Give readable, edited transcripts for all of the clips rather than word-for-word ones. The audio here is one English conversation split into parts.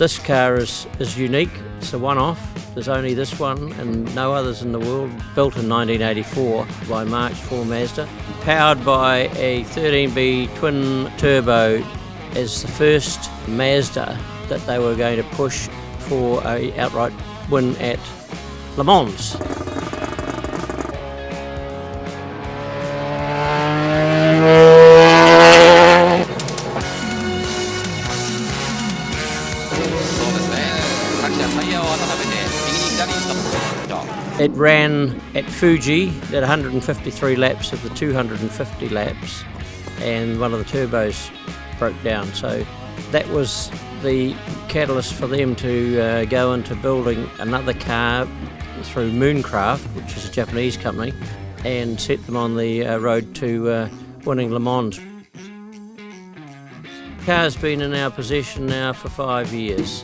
This car is unique. It's a one-off. There's only this one and no others in the world. Built in 1984 by March for Mazda. Powered by a 13B twin turbo as the first Mazda that they were going to push for an outright win at Le Mans. It ran at Fuji at 153 laps of the 250 laps, and one of the turbos broke down. So that was the catalyst for them to go into building another car through Mooncraft, which is a Japanese company, and set them on the road to winning Le Mans. The car's been in our possession now for 5 years,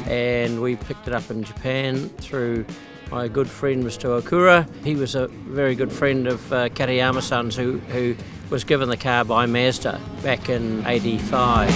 and we picked it up in Japan through my good friend Mr. Okura. He was a very good friend of Katayama-san's who was given the car by Mazda back in '85.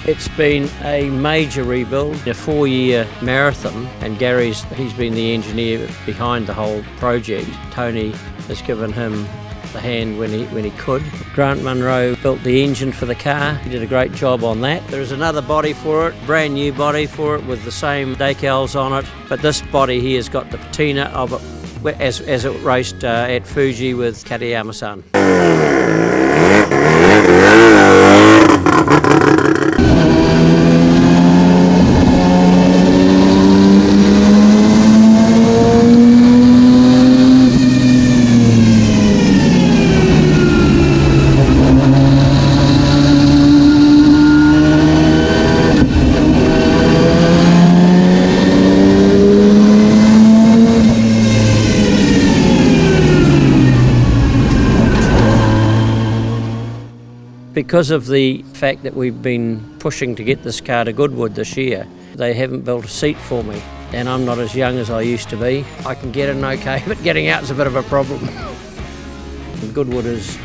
It's been a major rebuild, a 4-year marathon, and he's been the engineer behind the whole project. Tony has given him the hand when he could. Grant Munro built the engine for the car. He did a great job on that. There's another body for it, brand new body for it with the same decals on it, but this body here has got the patina of it as it raced at Fuji with Katayama-san. Because of the fact that we've been pushing to get this car to Goodwood this year, they haven't built a seat for me, and I'm not as young as I used to be. I can get in okay, but getting out's a bit of a problem. Goodwood is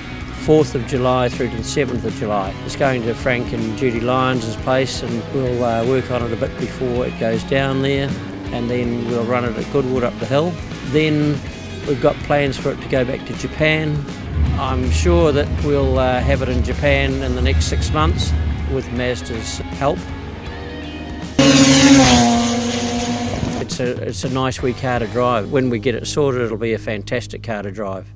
4th of July through to the 7th of July. It's going to Frank and Judy Lyons' place, and we'll work on it a bit before it goes down there, and then we'll run it at Goodwood up the hill. Then we've got plans for it to go back to Japan. I'm sure that we'll have it in Japan in the next 6 months with Mazda's help. It's a nice wee car to drive. When we get it sorted, it'll be a fantastic car to drive.